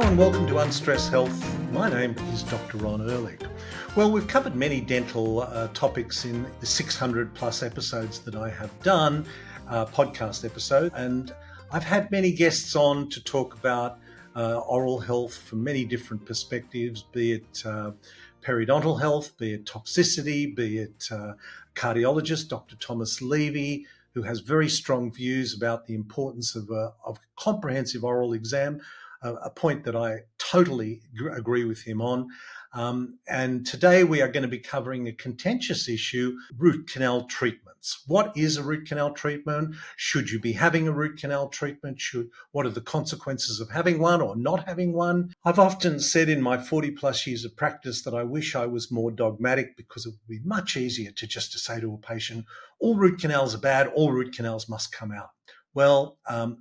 and welcome to Unstress Health. My name is Dr. Ron Ehrlich. Well, we've covered many dental topics in the 600 plus episodes that I have done, podcast episode, and I've had many guests on to talk about oral health from many different perspectives, be it periodontal health, be it toxicity, be it cardiologist, Dr. Thomas Levy, who has very strong views about the importance of a comprehensive oral exam, a point that I totally agree with him on. And today we are going to be covering a contentious issue, root canal treatments. What is a root canal treatment? Should you be having a root canal treatment? What are the consequences of having one or not having one? I've often said in my 40 plus years of practice that I wish I was more dogmatic, because it would be much easier to say to a patient, all root canals are bad, all root canals must come out. Well,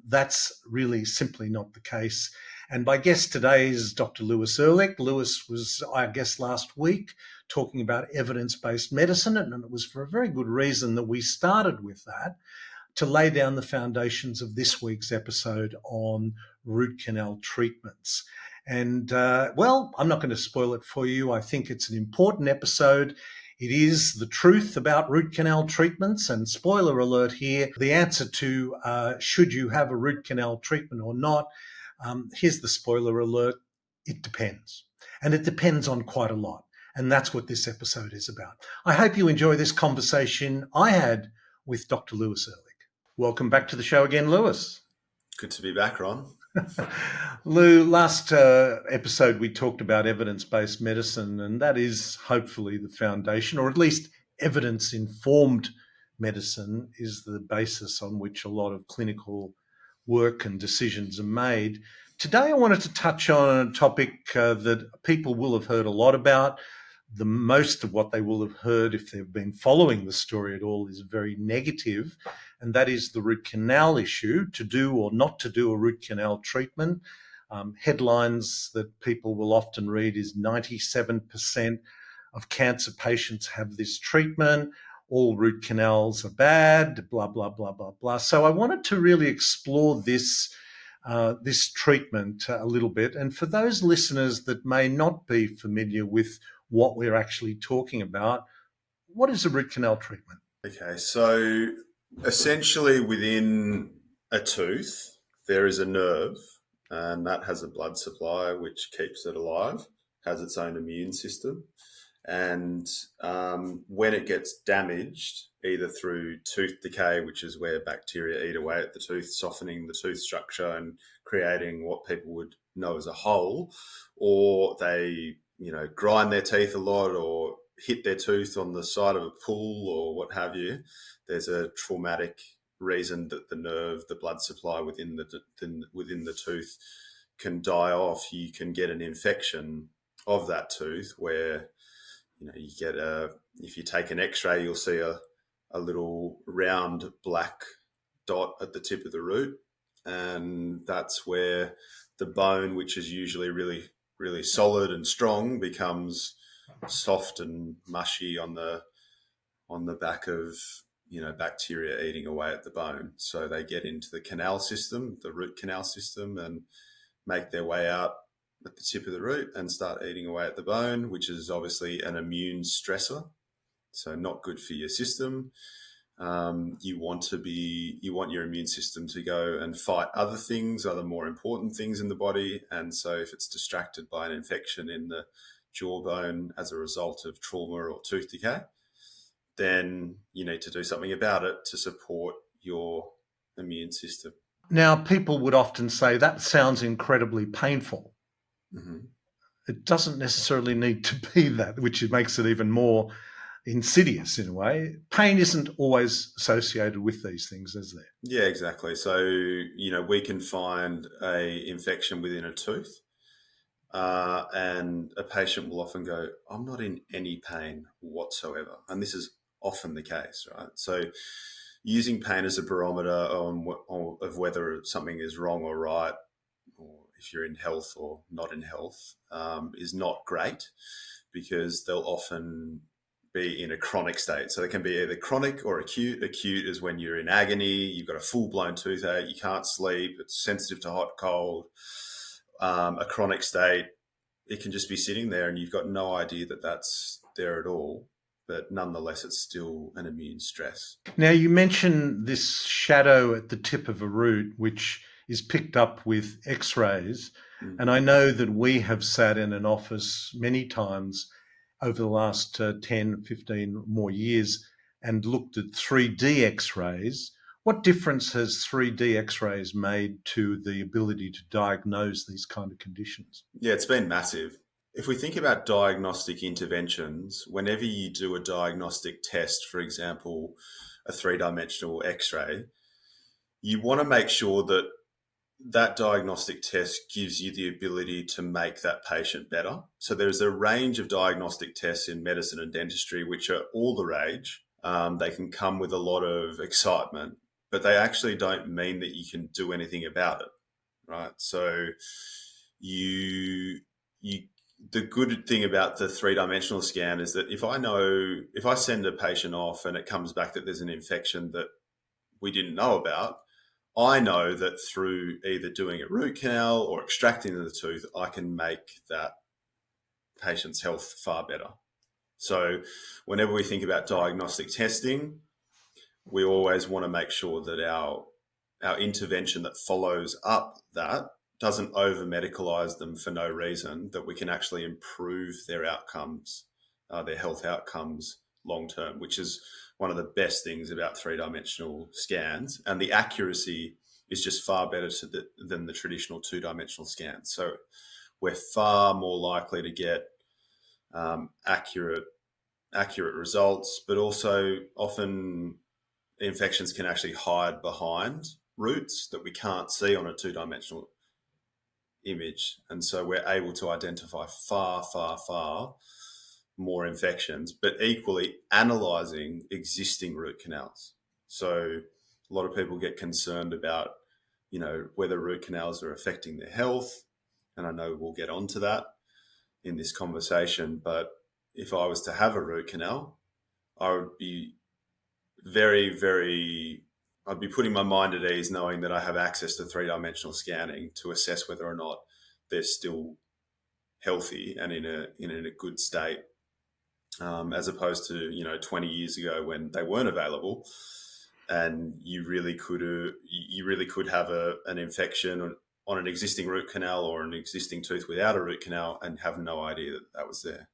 that's really simply not the case. And my guest today is Dr. Louis Ehrlich. Louis was our guest last week talking about evidence-based medicine, and it was for a very good reason that we started with that, to lay down the foundations of this week's episode on root canal treatments. And, well, I'm not going to spoil it for you. I think it's an important episode. It is the truth about root canal treatments, and spoiler alert here, the answer to should you have a root canal treatment or not, here's the spoiler alert, it depends. And it depends on quite a lot. And that's what this episode is about. I hope you enjoy this conversation I had with Dr. Louis Ehrlich. Welcome back to the show again, Louis. Good to be back, Ron. Lou, last episode we talked about evidence-based medicine, and that is hopefully the foundation, or at least evidence-informed medicine is the basis on which a lot of clinical work and decisions are made. Today I wanted to touch on a topic that people will have heard a lot about. The most of what they will have heard, if they've been following the story at all, is very negative, and that is the root canal issue, to do or not to do a root canal treatment. Headlines that people will often read is 97% of cancer patients have this treatment, all root canals are bad, blah, blah, blah, blah, blah. So I wanted to really explore this treatment a little bit. And for those listeners that may not be familiar with what we're actually talking about, what is a root canal treatment? Okay, so essentially within a tooth, there is a nerve, and that has a blood supply which keeps it alive, has its own immune system. And when it gets damaged, either through tooth decay, which is where bacteria eat away at the tooth, softening the tooth structure and creating what people would know as a hole, or they grind their teeth a lot or hit their tooth on the side of a pool or what have you, there's a traumatic reason that the nerve, the blood supply within the tooth can die off. You can get an infection of that tooth where you get if you take an x-ray, you'll see a little round black dot at the tip of the root, and that's where the bone, which is usually really, really solid and strong, becomes soft and mushy on the back of bacteria eating away at the bone. So they get into the canal system, the root canal system, and make their way out at the tip of the root and start eating away at the bone, which is obviously an immune stressor, so not good for your system. You want your immune system to go and fight other things, other more important things in the body. And so if it's distracted by an infection in the jawbone as a result of trauma or tooth decay, then you need to do something about it to support your immune system. Now, people would often say that sounds incredibly painful. Mm-hmm. It doesn't necessarily need to be that, which makes it even more insidious in a way. Pain isn't always associated with these things, is there? Yeah, exactly. So, we can find a infection within a tooth, and a patient will often go, I'm not in any pain whatsoever. And this is often the case, right? So using pain as a barometer of whether something is wrong or right, or if you're in health or not in health, is not great, because they'll often be in a chronic state. So they can be either chronic or acute. Acute is when you're in agony, you've got a full-blown toothache, you can't sleep, it's sensitive to hot, cold, a chronic state, it can just be sitting there and you've got no idea that that's there at all. But nonetheless, it's still an immune stress. Now, you mentioned this shadow at the tip of a root, which is picked up with x-rays. Mm. And I know that we have sat in an office many times over the last 10, 15 more years and looked at 3D x-rays. What difference has 3D x-rays made to the ability to diagnose these kind of conditions? Yeah, it's been massive. If we think about diagnostic interventions, whenever you do a diagnostic test, for example, a three-dimensional x-ray, you want to make sure that that diagnostic test gives you the ability to make that patient better. So there's a range of diagnostic tests in medicine and dentistry which are all the rage. They can come with a lot of excitement, but they actually don't mean that you can do anything about it, right? So you the good thing about the three-dimensional scan is that if I send a patient off and it comes back that there's an infection that we didn't know about, I know that through either doing a root canal or extracting the tooth, I can make that patient's health far better. So whenever we think about diagnostic testing, we always want to make sure that our intervention that follows up that doesn't over medicalize them for no reason, that we can actually improve their outcomes, their health outcomes long term, which is one of the best things about three-dimensional scans. And the accuracy is just far better than the traditional two-dimensional scans. So we're far more likely to get accurate results, but also often infections can actually hide behind roots that we can't see on a two-dimensional image. And so we're able to identify far, far, far more infections, but equally analysing existing root canals. So a lot of people get concerned about, whether root canals are affecting their health. And I know we'll get onto that in this conversation, but if I was to have a root canal, I would be I'd be putting my mind at ease knowing that I have access to three-dimensional scanning to assess whether or not they're still healthy and in a good state, as opposed to 20 years ago when they weren't available, and you really could have an infection on an existing root canal or an existing tooth without a root canal and have no idea that was there.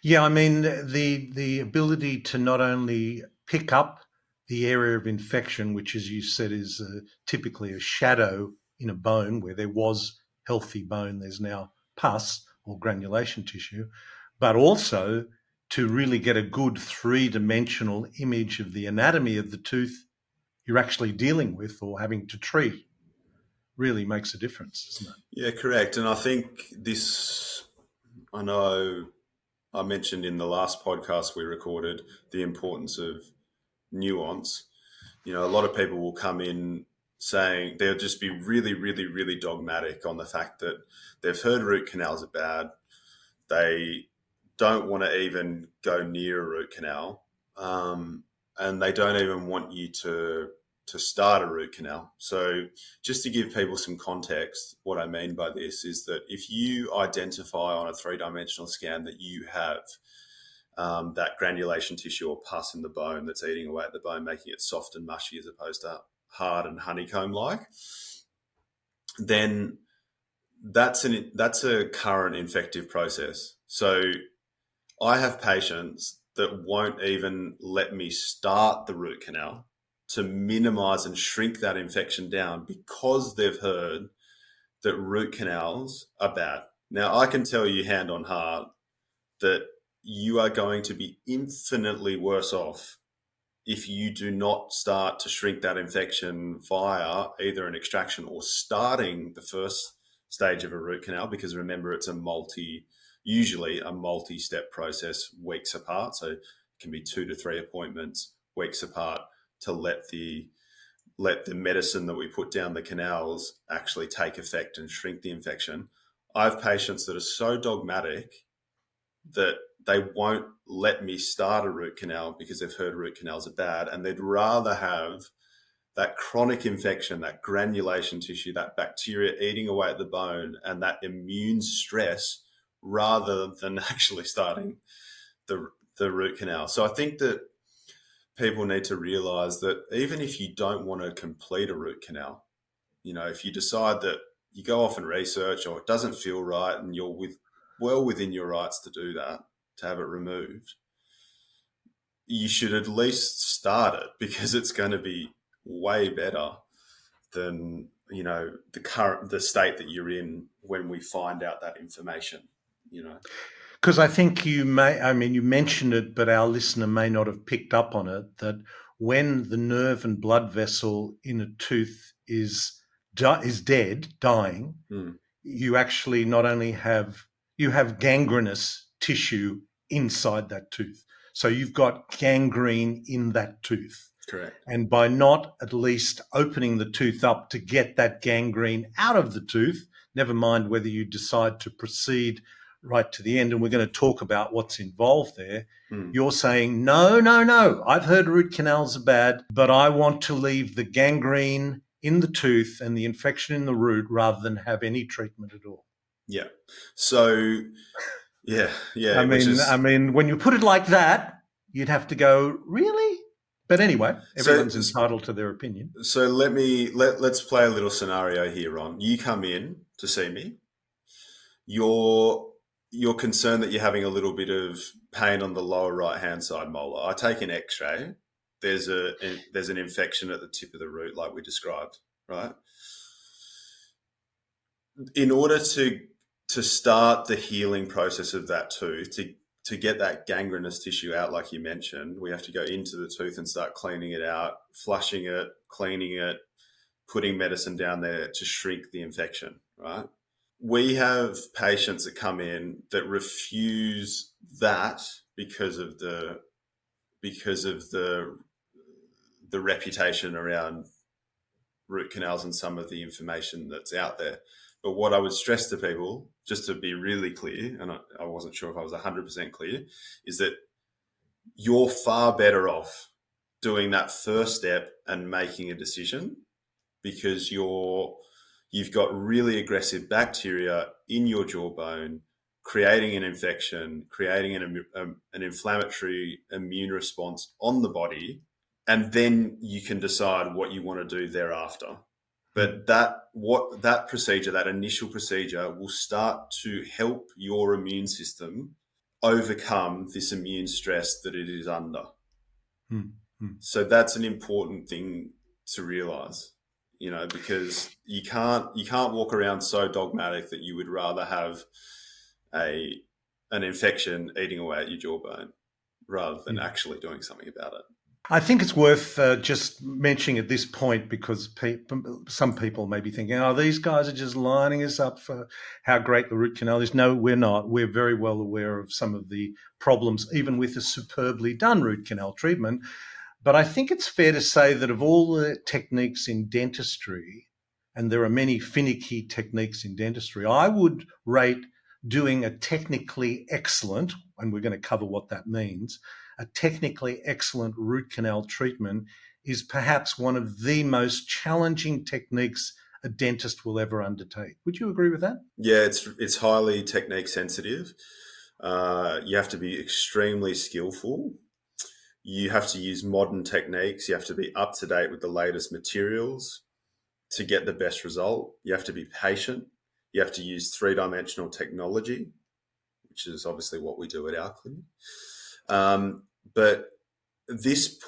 Yeah, I mean, the ability to not only pick up the area of infection, which, as you said, is typically a shadow in a bone where there was healthy bone, there's now pus or granulation tissue, but also to really get a good three-dimensional image of the anatomy of the tooth you're actually dealing with or having to treat, really makes a difference, doesn't it? Yeah, correct. And I think I know I mentioned in the last podcast we recorded the importance of nuance. A lot of people will come in saying they'll just be really, really, really dogmatic on the fact that they've heard root canals are bad. They don't want to even go near a root canal, and they don't even want you to start a root canal. So just to give people some context, what I mean by this is that if you identify on a three-dimensional scan that you have that granulation tissue or pus in the bone that's eating away at the bone, making it soft and mushy as opposed to hard and honeycomb-like, then that's a current infective process. So I have patients that won't even let me start the root canal to minimize and shrink that infection down because they've heard that root canals are bad. Now, I can tell you hand on heart that you are going to be infinitely worse off if you do not start to shrink that infection via either an extraction or starting the first stage of a root canal, because remember, it's usually a multi-step process, weeks apart. So it can be 2 to 3 appointments, weeks apart, to let the medicine that we put down the canals actually take effect and shrink the infection. I have patients that are so dogmatic that they won't let me start a root canal because they've heard root canals are bad, and they'd rather have that chronic infection, that granulation tissue, that bacteria eating away at the bone, and that immune stress, rather than actually starting the root canal. So I think that people need to realize that even if you don't want to complete a root canal, if you decide that you go off and research, or it doesn't feel right and you're well within your rights to do that, to have it removed, you should at least start it, because it's going to be way better than the state that you're in when we find out that information. Because I think you mentioned it, but our listener may not have picked up on it, that when the nerve and blood vessel in a tooth is dead, dying, you actually not only have gangrenous tissue inside that tooth. So you've got gangrene in that tooth. Correct. And by not at least opening the tooth up to get that gangrene out of the tooth, never mind whether you decide to proceed right to the end, and we're going to talk about what's involved there. You're saying, no, I've heard root canals are bad, but I want to leave the gangrene in the tooth and the infection in the root rather than have any treatment at all. Yeah. So, yeah. I mean, when you put it like that, you'd have to go, really? But anyway, everyone's entitled to their opinion. So let's play a little scenario here, Ron. You come in to see me. You're concerned that you're having a little bit of pain on the lower right-hand side molar. I take an X-ray. There's an infection at the tip of the root, like we described, right? In order to start the healing process of that tooth, to get that gangrenous tissue out, like you mentioned, we have to go into the tooth and start cleaning it out, flushing it, cleaning it, putting medicine down there to shrink the infection, right? We have patients that come in that refuse that because of the reputation around root canals and some of the information that's out there. But what I would stress to people, just to be really clear, and I wasn't sure if I was 100% clear, is that you're far better off doing that first step and making a decision, because you've got really aggressive bacteria in your jawbone, creating an infection, creating an inflammatory immune response on the body, and then you can decide what you want to do thereafter. But that procedure, that initial procedure, will start to help your immune system overcome this immune stress that it is under. So that's an important thing to realize, because you can't walk around so dogmatic that you would rather have an infection eating away at your jawbone rather than actually doing something about it. I think it's worth just mentioning at this point, because some people may be thinking, oh, these guys are just lining us up for how great the root canal is. No, we're not. We're very well aware of some of the problems, even with a superbly done root canal treatment. But I think it's fair to say that of all the techniques in dentistry, and there are many finicky techniques in dentistry, I would rate doing a technically excellent, and we're going to cover what that means, a technically excellent root canal treatment is perhaps one of the most challenging techniques a dentist will ever undertake. Would you agree with that? Yeah, it's highly technique sensitive. You have to be extremely skillful. You have to use modern techniques. You have to be up to date with the latest materials to get the best result. You have to be patient. You have to use three-dimensional technology, which is obviously what we do at our clinic. But this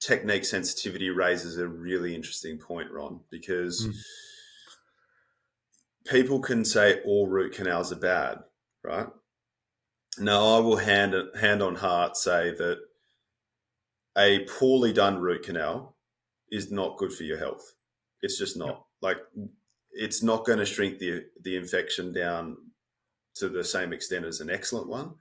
technique sensitivity raises a really interesting point, Ron, because people can say all root canals are bad, right? Now, I will hand on heart say that a poorly done root canal is not good for your health. It's just not. Like, it's not going to shrink the infection down to the same extent as an excellent one.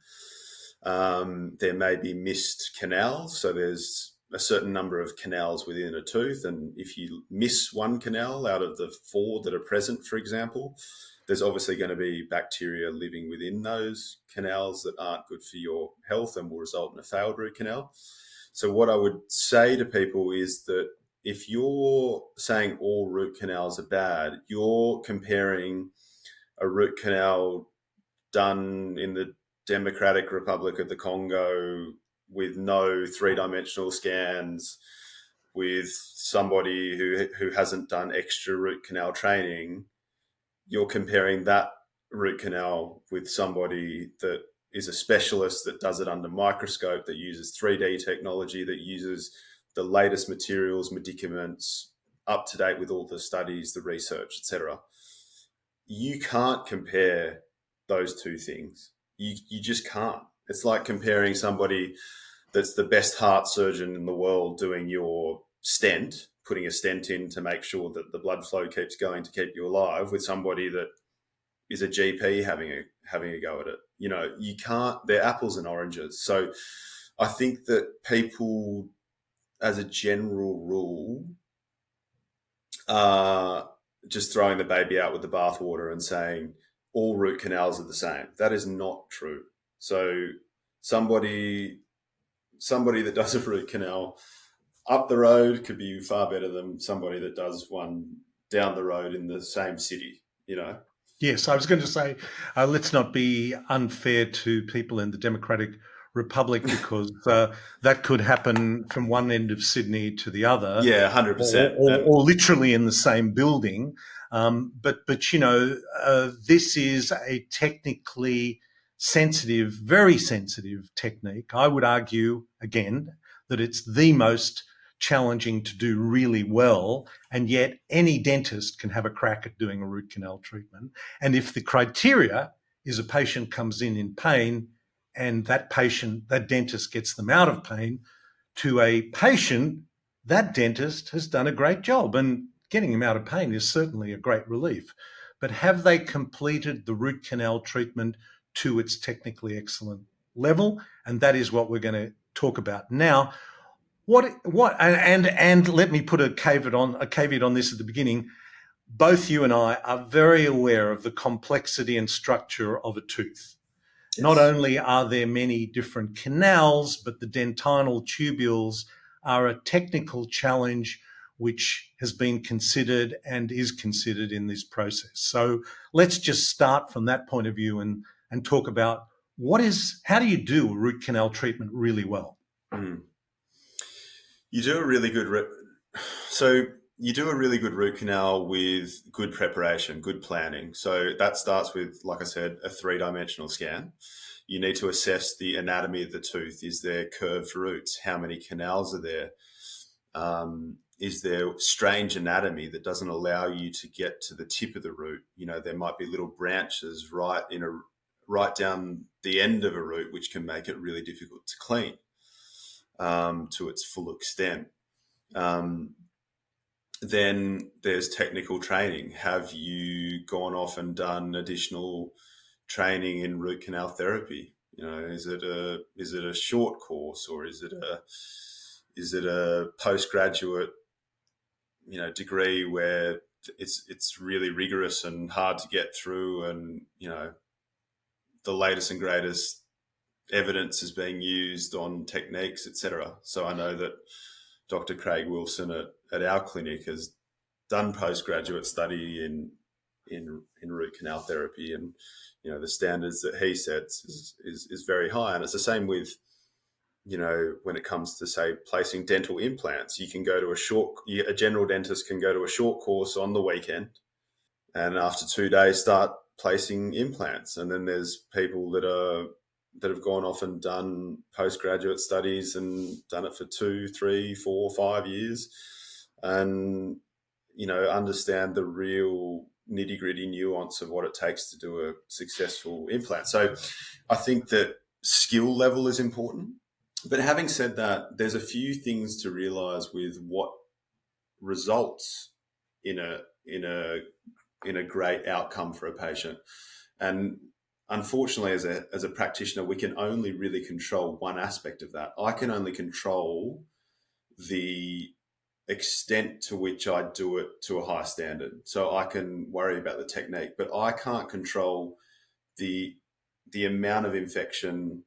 There may be missed canals. So there's a certain number of canals within a tooth. And if you miss one canal out of the 4 that are present, for example, there's obviously going to be bacteria living within those canals that aren't good for your health and will result in a failed root canal. So what I would say to people is that if you're saying all root canals are bad, you're comparing a root canal done in the Democratic Republic of the Congo with no three-dimensional scans, with somebody who hasn't done extra root canal training. You're comparing that root canal with somebody that is a specialist that does it under microscope, that uses 3D technology, that uses the latest materials, medicaments, up to date with all the studies, the research, etc. You can't compare those two things. You just can't. It's like comparing somebody that's the best heart surgeon in the world doing your stent, putting a stent in to make sure that the blood flow keeps going to keep you alive, with somebody that is a GP having a go at it. You know, you can't. They're apples and oranges. So I think that people, as a general rule, are just throwing the baby out with the bathwater and saying all root canals are the same. That is not true. So somebody that does a root canal up the road could be far better than somebody that does one down the road in the same city, you know? Yes, I was going to say, let's not be unfair to people in the Democratic Republic, because that could happen from one end of Sydney to the other, Yeah, or, 100%. or, or literally in the same building. But you know, this is a technically sensitive, very sensitive technique. I would argue again that it's the most challenging to do really well, and yet any dentist can have a crack at doing a root canal treatment. And if the criteria is a patient comes in pain, and that dentist gets them out of pain, to a patient, that dentist has done a great job. And getting them out of pain is certainly a great relief. But have they completed the root canal treatment to its technically excellent level? And that is what we're going to talk about now. And let me put a caveat on this at the beginning. Both you and I are very aware of the complexity and structure of a tooth. Not Yes. only are there many different canals, but the dentinal tubules are a technical challenge which has been considered and is considered in this process. So let's just start from that point of view and talk about how do you do a root canal treatment really well? Mm. You do a really good so you do a really good root canal with good preparation, good planning. So that starts with, like I said, a three-dimensional scan. You need to assess the anatomy of the tooth. Is there curved roots? How many canals are there? Is there strange anatomy that doesn't allow you to get to the tip of the root? You know, there might be little branches right down the end of a root, which can make it really difficult to clean to its full extent. Then there's technical training. Have you gone off and done additional training in root canal therapy? You know, is it a short course, or is it a postgraduate, you know, degree where it's really rigorous and hard to get through, and you know, the latest and greatest evidence is being used on techniques, etc. So I know that Dr. Craig Wilson at our clinic has done postgraduate study in root canal therapy, and you know, the standards that he sets is very high. And it's the same with, you know, when it comes to, say, placing dental implants. You can go to a general dentist can go to a short course on the weekend, and after 2 days start placing implants. And then there's people that have gone off and done postgraduate studies and done it for 2, 3, 4, 5 years, and you know, understand the real nitty gritty nuance of what it takes to do a successful implant. So I think that skill level is important. But having said that, there's a few things to realize with what results in a great outcome for a patient. And unfortunately, as a practitioner, we can only really control one aspect of that. I can only control the extent to which I do it to a high standard. So I can worry about the technique, but I can't control the amount of infection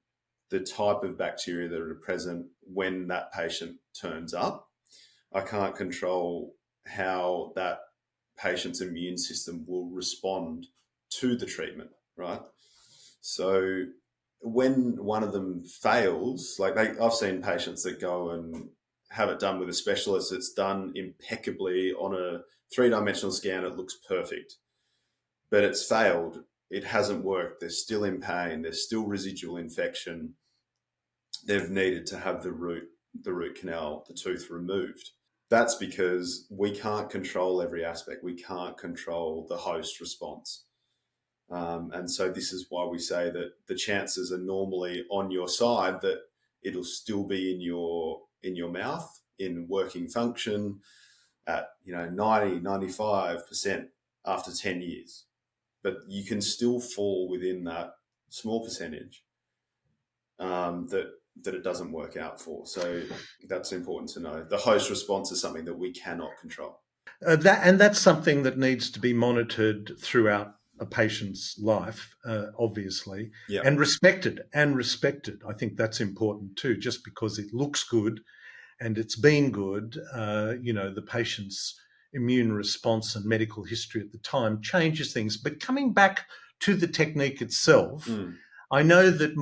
the type of bacteria that are present when that patient turns up. I can't control how that patient's immune system will respond to the treatment, right? So when one of them fails, I've seen patients that go and have it done with a specialist. It's done impeccably on a 3-dimensional scan. It looks perfect, but it's failed. It hasn't worked. They're still in pain. There's still residual infection. They've needed to have the root canal, the tooth removed. That's because we can't control every aspect. We can't control the host response. And so this is why we say that the chances are normally on your side that it'll still be in your mouth in working function at 90, 95% after 10 years. But you can still fall within that small percentage that it doesn't work out for. So that's important to know. The host response is something that we cannot control. That's something that needs to be monitored throughout a patient's life, obviously, Yeah. and respected. I think that's important too. Just because it looks good and it's been good, the patient's immune response and medical history at the time changes things. But coming back to the technique itself, I know that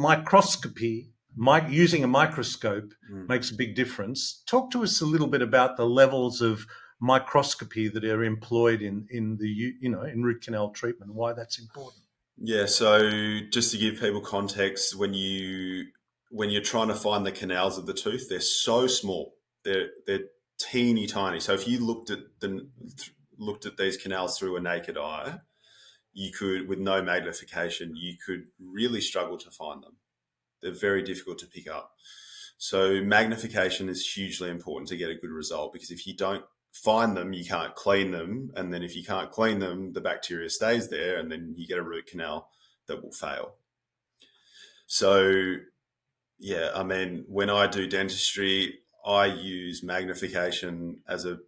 using a microscope makes a big difference. Talk to us a little bit about the levels of microscopy that are employed in root canal treatment, why that's important. Yeah, so just to give people context, when you're trying to find the canals of the tooth, they're so small. They're teeny tiny. So if you looked at these canals through a naked eye, you could, with no magnification, you could really struggle to find them. They're very difficult to pick up. So magnification is hugely important to get a good result, because if you don't find them, you can't clean them. And then if you can't clean them, the bacteria stays there, and then you get a root canal that will fail. So, yeah, I mean, when I do dentistry, I use magnification as a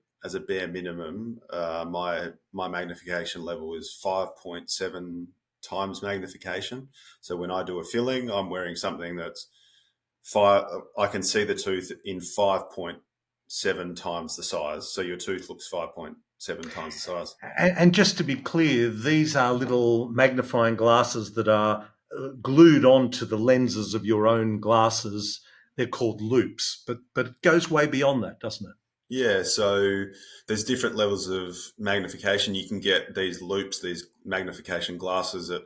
bare minimum. My magnification level is 5.7 times magnification. So when I do a filling, I'm wearing something that's I can see the tooth in 5.7 times the size. So your tooth looks 5.7 times the size. And just to be clear, these are little magnifying glasses that are glued onto the lenses of your own glasses. They're called loupes, but it goes way beyond that, doesn't it? Yeah, so there's different levels of magnification. You can get these loupes, these magnification glasses at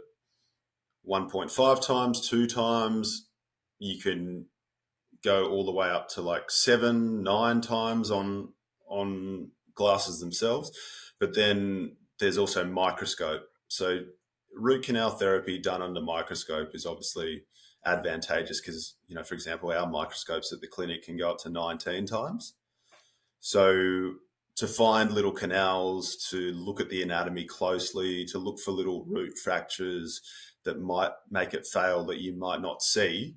1.5 times, 2 times. You can go all the way up to like 7, 9 times on glasses themselves. But then there's also microscope. So root canal therapy done under microscope is obviously advantageous because, for example, our microscopes at the clinic can go up to 19 times. So to find little canals, to look at the anatomy closely, to look for little root fractures that might make it fail that you might not see,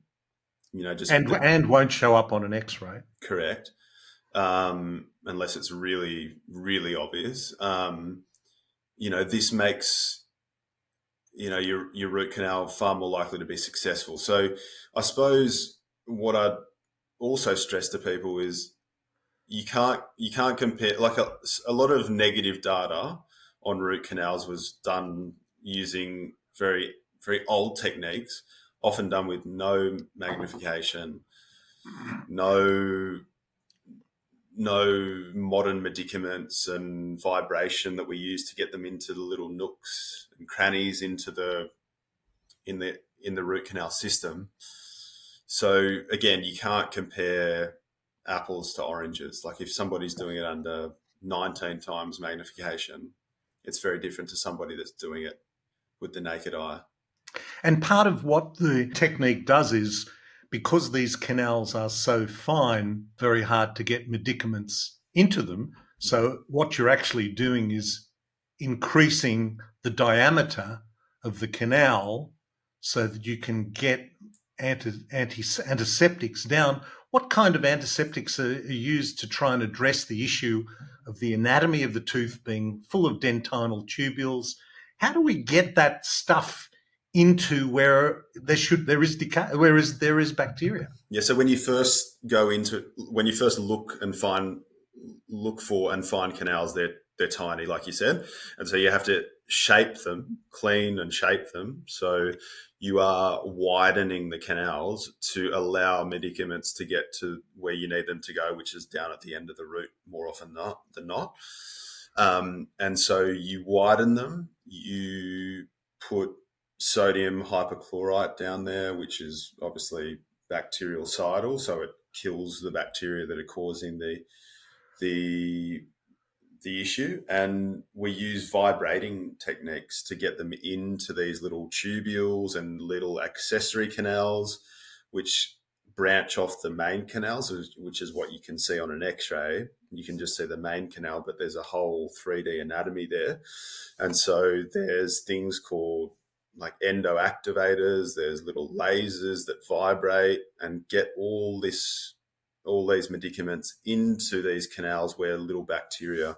and won't show up on an X-ray. Correct. Unless it's really, really obvious. This makes your root canal far more likely to be successful. So I suppose what I'd also stress to people is you can't compare, like a lot of negative data on root canals was done using very, very old techniques, often done with no magnification, no modern medicaments and vibration that we use to get them into the little nooks and crannies in the root canal system. So again, you can't compare apples to oranges. Like if somebody's doing it under 19 times magnification, it's very different to somebody that's doing it with the naked eye. And part of what the technique does is, because these canals are so fine, very hard to get medicaments into them. So what you're actually doing is increasing the diameter of the canal so that you can get antiseptics down. What kind of antiseptics are used to try and address the issue of the anatomy of the tooth being full of dentinal tubules? How do we get that stuff into where there is decay, whereas there is bacteria. Yeah. So when you first look for and find canals, they're tiny, like you said, and so you have to clean and shape them. So you are widening the canals to allow medicaments to get to where you need them to go, which is down at the end of the root more often than not. And so you widen them. You put sodium hypochlorite down there, which is obviously bactericidal, so it kills the bacteria that are causing the issue. And we use vibrating techniques to get them into these little tubules and little accessory canals, which branch off the main canals, which is what you can see on an x-ray. You can just see the main canal, but there's a whole 3D anatomy there. And so there's things called like endoactivators, there's little lasers that vibrate and get all these medicaments into these canals where little bacteria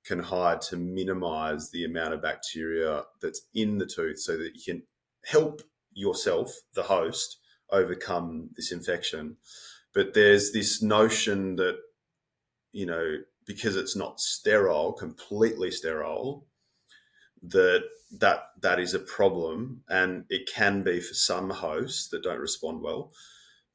can hide to minimize the amount of bacteria that's in the tooth, so that you can help yourself, the host, overcome this infection. But there's this notion that, because it's not sterile, completely sterile, that is a problem, and it can be for some hosts that don't respond well.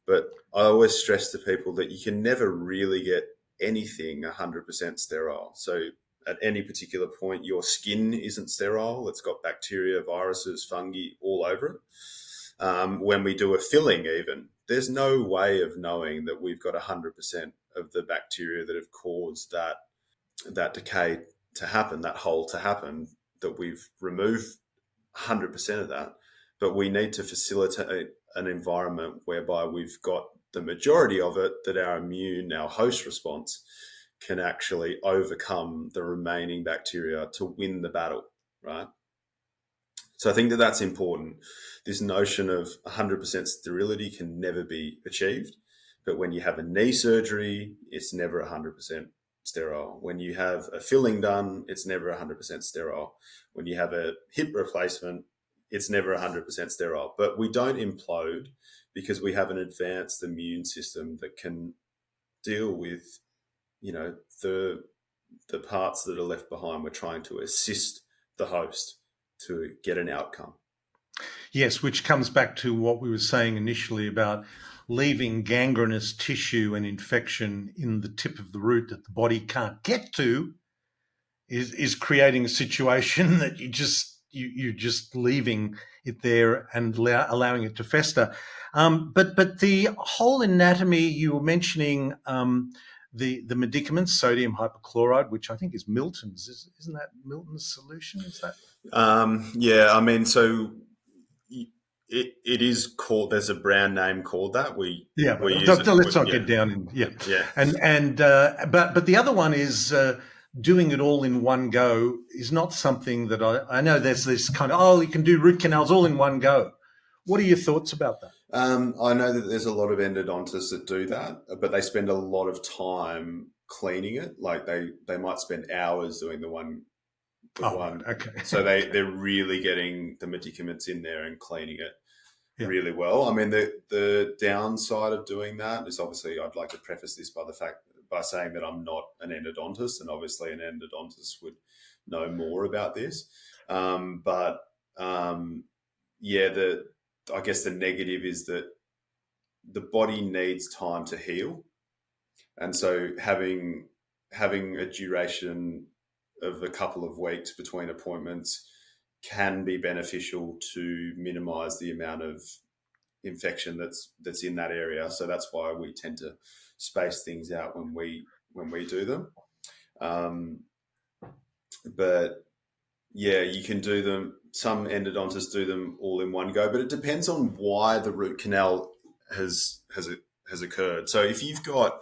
But I always stress to people that you can never really get anything 100% sterile. So at any particular point, your skin isn't sterile. It's got bacteria, viruses, fungi all over it. When we do a filling even, there's no way of knowing that we've got 100% of the bacteria that have caused that decay to happen, that hole to happen, that we've removed 100% of that. But we need to facilitate an environment whereby we've got the majority of it, that our host response can actually overcome the remaining bacteria to win the battle, right? So I think that that's important. This notion of 100% sterility can never be achieved. But when you have a knee surgery, it's never 100% sterile. When you have a filling done, it's never 100% sterile. When you have a hip replacement, it's never 100% sterile. But we don't implode because we have an advanced immune system that can deal with, the parts that are left behind. We're trying to assist the host to get an outcome. Yes, which comes back to what we were saying initially about leaving gangrenous tissue and infection in the tip of the root that the body can't get to is creating a situation that you're just leaving it there and allowing it to fester. But the whole anatomy you were mentioning, the medicaments, sodium hypochlorite, which I think is Milton's, isn't that Milton's solution? Is that? Yeah, I mean, so it is called. There's a brand name called that. Let's not get down in but the other one is doing it all in one go is not something that I know. There's this kind of you can do root canals all in one go. What are your thoughts about that? I know that there's a lot of endodontists that do that, but they spend a lot of time cleaning it. Like they might spend hours doing the one. Okay. So they're really getting the medicaments in there and cleaning it really well. I mean, the downside of doing that is, obviously, I'd like to preface this by saying that I'm not an endodontist, and obviously an endodontist would know more about this. I guess the negative is that the body needs time to heal, and so having a duration of a couple of weeks between appointments can be beneficial to minimize the amount of infection that's in that area. So that's why we tend to space things out when we do them. But yeah, you can do them. Some endodontists do them all in one go, but it depends on why the root canal has occurred. So if you've got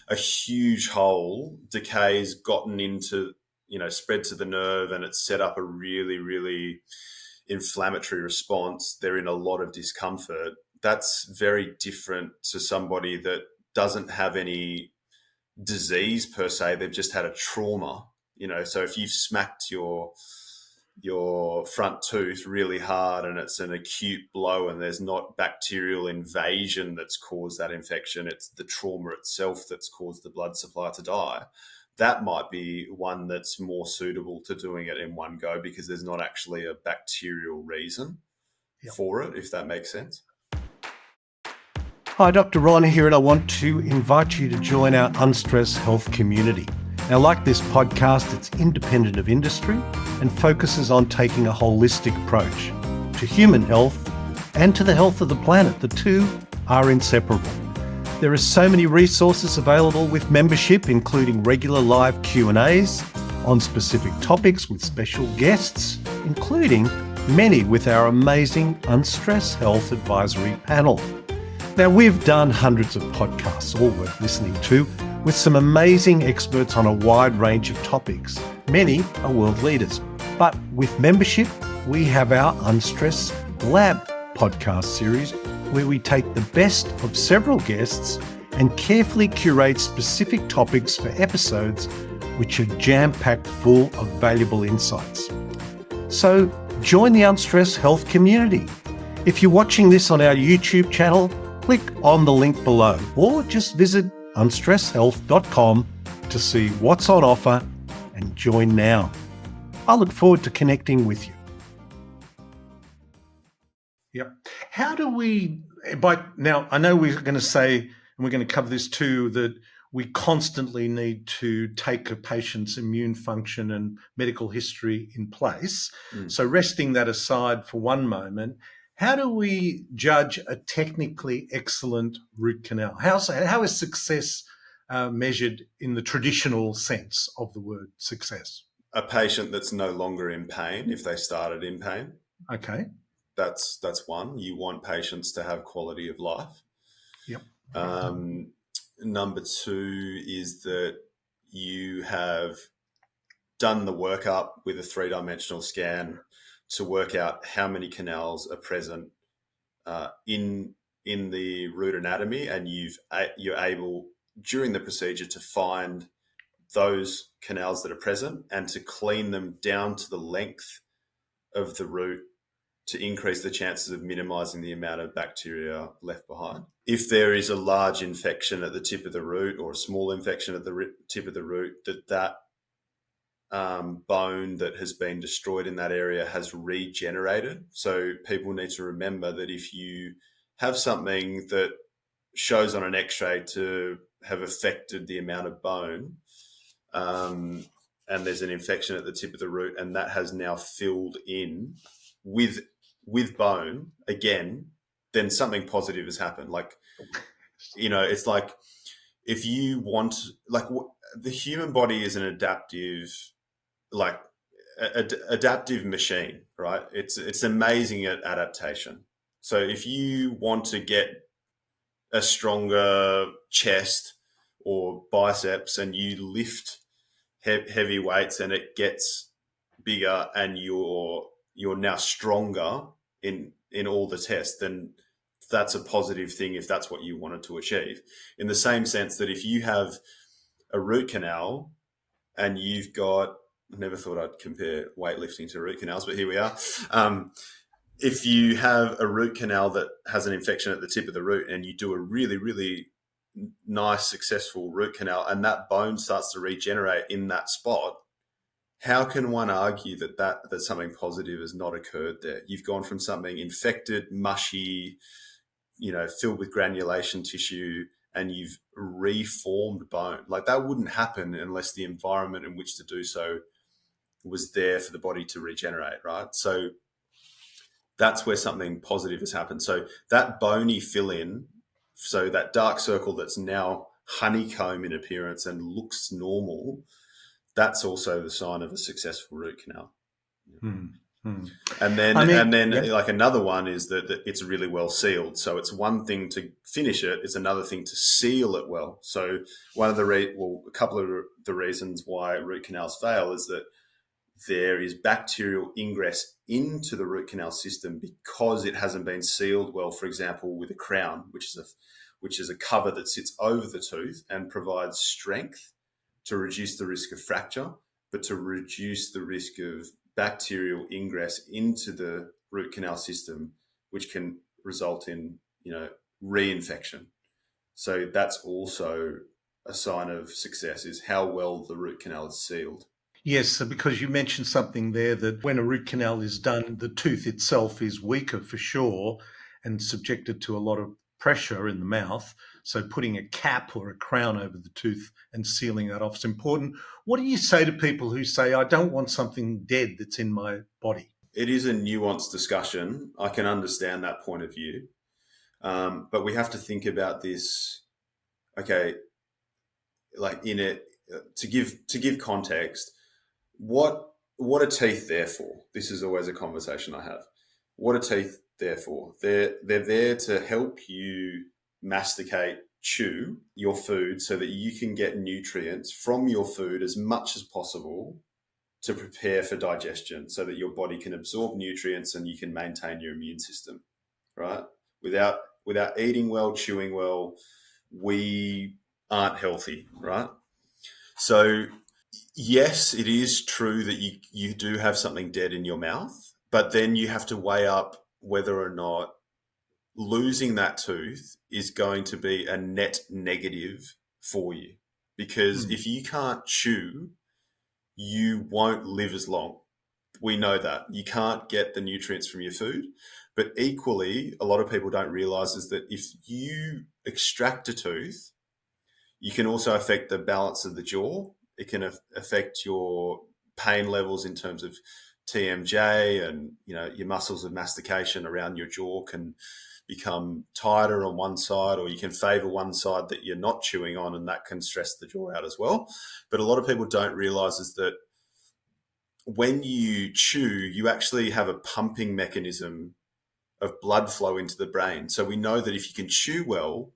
a huge hole, decay's gotten into, spread to the nerve, and it's set up a really, really inflammatory response, they're in a lot of discomfort. That's very different to somebody that doesn't have any disease per se. They've just had a trauma, So if you've smacked your your front tooth really hard and it's an acute blow and there's not bacterial invasion that's caused that infection, it's the trauma itself that's caused the blood supply to die, that might be one that's more suitable to doing it in one go because there's not actually a bacterial reason for it, if that makes sense. Hi, Dr. Ron here, and I want to invite you to join our Unstress Health community. Now, like this podcast, it's independent of industry and focuses on taking a holistic approach to human health and to the health of the planet. The two are inseparable. There are so many resources available with membership, including regular live Q&As on specific topics with special guests, including many with our amazing Unstress Health Advisory panel. Now, we've done hundreds of podcasts, all worth listening to, with some amazing experts on a wide range of topics. Many are world leaders. But with membership, we have our Unstress Lab podcast series, where we take the best of several guests and carefully curate specific topics for episodes which are jam-packed full of valuable insights. So join the Unstress Health community. If you're watching this on our YouTube channel, click on the link below or just visit unstresshealth.com to see what's on offer and join now. I look forward to connecting with you. Yep. How do we, now I know we're going to say, and we're going to cover this too, that we constantly need to take a patient's immune function and medical history in place. So resting that aside for one moment, how do we judge a technically excellent root canal? How is success measured in the traditional sense of the word success? A patient that's no longer in pain if they started in pain. Okay. That's one. You want patients to have quality of life. Yep. Number two is that you have done the workup with a three-dimensional scan to work out how many canals are present in the root anatomy, and you're able during the procedure to find those canals that are present and to clean them down to the length of the root to increase the chances of minimizing the amount of bacteria left behind. If there is a large infection at the tip of the root or a small infection at the tip of the root, that bone that has been destroyed in that area has regenerated. So people need to remember that if you have something that shows on an x-ray to have affected the amount of bone, and there's an infection at the tip of the root and that has now filled in with bone again, then something positive has happened. Like, it's like if you want, the human body is an adaptive machine, right? It's amazing at adaptation. So if you want to get a stronger chest or biceps and you lift heavy weights and it gets bigger and you're now stronger in all the tests, then that's a positive thing if that's what you wanted to achieve. In the same sense that if you have a root canal and you've got, I never thought I'd compare weightlifting to root canals, but here we are. If you have a root canal that has an infection at the tip of the root and you do a really, really nice, successful root canal and that bone starts to regenerate in that spot, how can one argue that something positive has not occurred there? You've gone from something infected, mushy, filled with granulation tissue, and you've reformed bone. Like, that wouldn't happen unless the environment in which to do so was there for the body to regenerate, right? So that's where something positive has happened. So that bony fill-in, so that dark circle that's now honeycomb in appearance and looks normal, that's also the sign of a successful root canal. And then like another one is that it's really well sealed. So it's one thing to finish it, it's another thing to seal it well. So a couple of the reasons why root canals fail is that there is bacterial ingress into the root canal system because it hasn't been sealed well, for example, with a crown, which is a cover that sits over the tooth and provides strength to reduce the risk of fracture, but to reduce the risk of bacterial ingress into the root canal system, which can result in, reinfection. So that's also a sign of success, is how well the root canal is sealed. Yes, so because you mentioned something there that when a root canal is done, the tooth itself is weaker for sure and subjected to a lot of pressure in the mouth. So putting a cap or a crown over the tooth and sealing that off is important. What do you say to people who say, I don't want something dead that's in my body? It is a nuanced discussion. I can understand that point of view. But we have to think about this, okay, like in it, to give context, what are teeth there for? This is always a conversation I have. What are teeth there for? They're there to help you masticate, chew your food so that you can get nutrients from your food as much as possible to prepare for digestion, so that your body can absorb nutrients and you can maintain your immune system, right? Without eating well, chewing well, we aren't healthy, right? So yes, it is true that you do have something dead in your mouth, but then you have to weigh up whether or not losing that tooth is going to be a net negative for you. Because if you can't chew, you won't live as long. We know that. You can't get the nutrients from your food. But equally, a lot of people don't realize is that if you extract a tooth, you can also affect the balance of the jaw. It can affect your pain levels in terms of TMJ, and your muscles of mastication around your jaw can become tighter on one side, or you can favor one side that you're not chewing on, and that can stress the jaw out as well. But a lot of people don't realize is that when you chew, you actually have a pumping mechanism of blood flow into the brain. So we know that if you can chew well,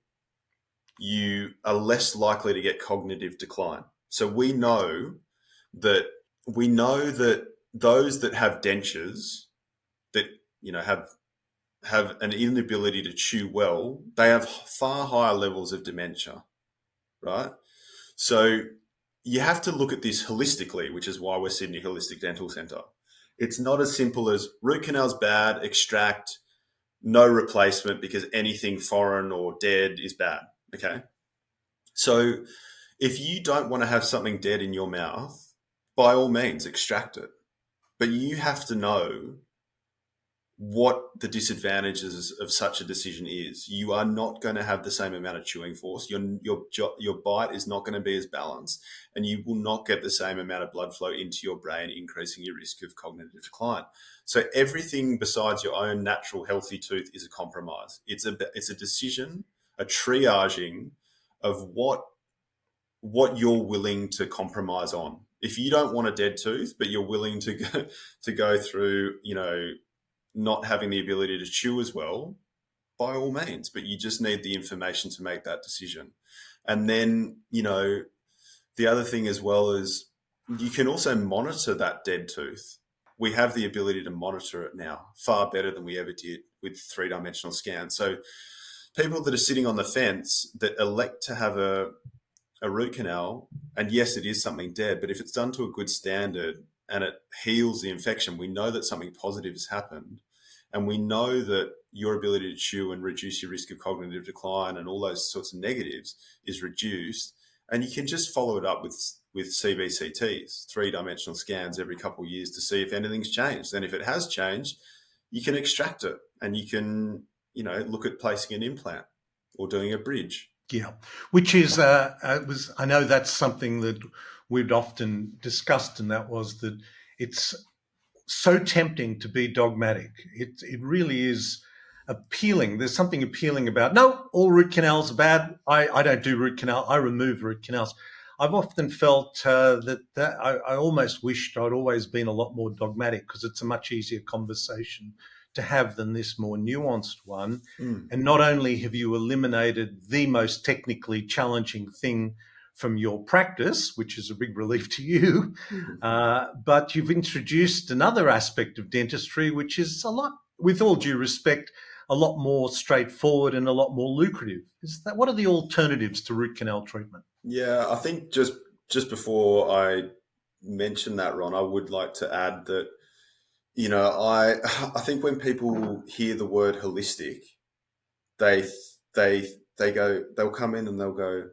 you are less likely to get cognitive decline. So we know that those that have dentures that have an inability to chew well, they have far higher levels of dementia, right? So you have to look at this holistically, which is why we're Sydney Holistic Dental Centre. It's not as simple as root canal's bad, extract, no replacement because anything foreign or dead is bad. Okay. So if you don't want to have something dead in your mouth, by all means, extract it. But you have to know what the disadvantages of such a decision is. You are not going to have the same amount of chewing force. Your bite is not going to be as balanced, and you will not get the same amount of blood flow into your brain, increasing your risk of cognitive decline. So everything besides your own natural healthy tooth is a compromise. It's a decision, a triaging of what you're willing to compromise on. If you don't want a dead tooth, but you're willing to go through, not having the ability to chew as well, by all means, but you just need the information to make that decision. And then, the other thing as well is you can also monitor that dead tooth. We have the ability to monitor it now far better than we ever did with 3-dimensional scans. So people that are sitting on the fence that elect to have a root canal, and yes, it is something dead, but if it's done to a good standard and it heals the infection, we know that something positive has happened. And we know that your ability to chew and reduce your risk of cognitive decline and all those sorts of negatives is reduced. And you can just follow it up with CBCTs, 3-dimensional scans every couple of years to see if anything's changed. And if it has changed, you can extract it and you can, look at placing an implant or doing a bridge. Yeah, which is, I know that's something that we'd often discussed, and that was that it's so tempting to be dogmatic. It really is appealing. There's something appealing about, no, all root canals are bad. I don't do root canal. I remove root canals. I've often felt that I almost wished I'd always been a lot more dogmatic, because it's a much easier conversation to have than this more nuanced one. And not only have you eliminated the most technically challenging thing from your practice, which is a big relief to you, but you've introduced another aspect of dentistry, which is a lot, with all due respect, a lot more straightforward and a lot more lucrative. What are the alternatives to root canal treatment? Yeah, I think just before I mention that, Ron, I would like to add that I think when people hear the word holistic, they they they'll come in and they'll go,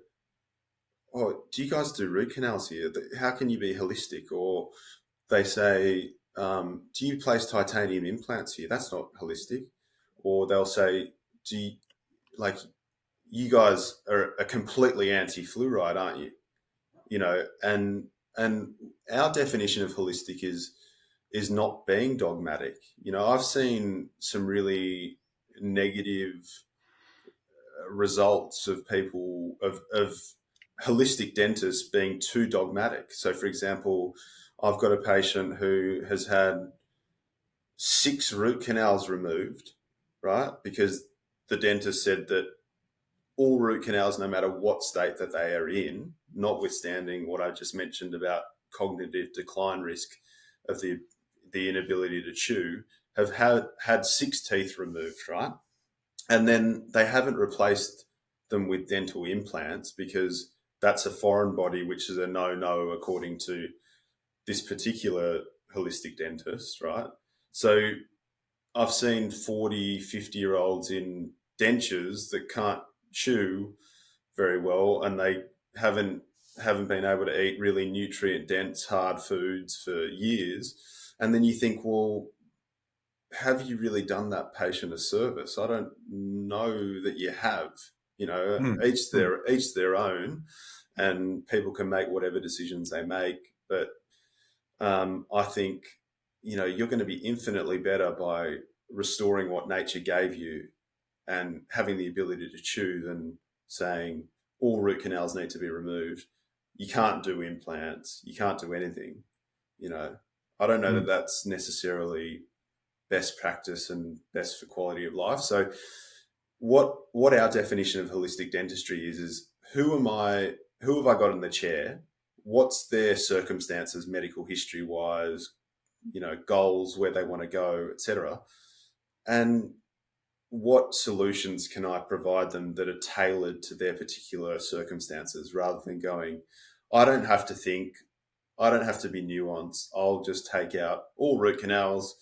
"Oh, do you guys do root canals here? How can you be holistic?" Or they say, "Do you place titanium implants here? That's not holistic." Or they'll say, "Do you, like you guys are completely anti-fluoride, aren't you?" And our definition of holistic is not being dogmatic. I've seen some really negative results of people of holistic dentists being too dogmatic. So, for example, I've got a patient who has had 6 root canals removed, right? Because the dentist said that all root canals, no matter what state that they are in, notwithstanding what I just mentioned about cognitive decline risk of the inability to chew, have had 6 teeth removed, right? And then they haven't replaced them with dental implants because that's a foreign body, which is a no according to this particular holistic dentist, right? So I've seen 40, 50-year-olds in dentures that can't chew very well, and they haven't haven't been able to eat really nutrient dense hard foods for years. And then you think, well, have you really done that patient a service? I don't know that you have. Mm, mm, Each their own, and people can make whatever decisions they make. But I think you're going to be infinitely better by restoring what nature gave you and having the ability to chew than saying all root canals need to be removed. You can't do implants. You can't do anything. You know, I don't know that mm. that's necessarily best practice and best for quality of life. So, what our definition of holistic dentistry is who am I? Who have I got in the chair? What's their circumstances, medical history wise? Goals, where they want to go, etc. And what solutions can I provide them that are tailored to their particular circumstances rather than going, I don't have to think, I don't have to be nuanced. I'll just take out all root canals.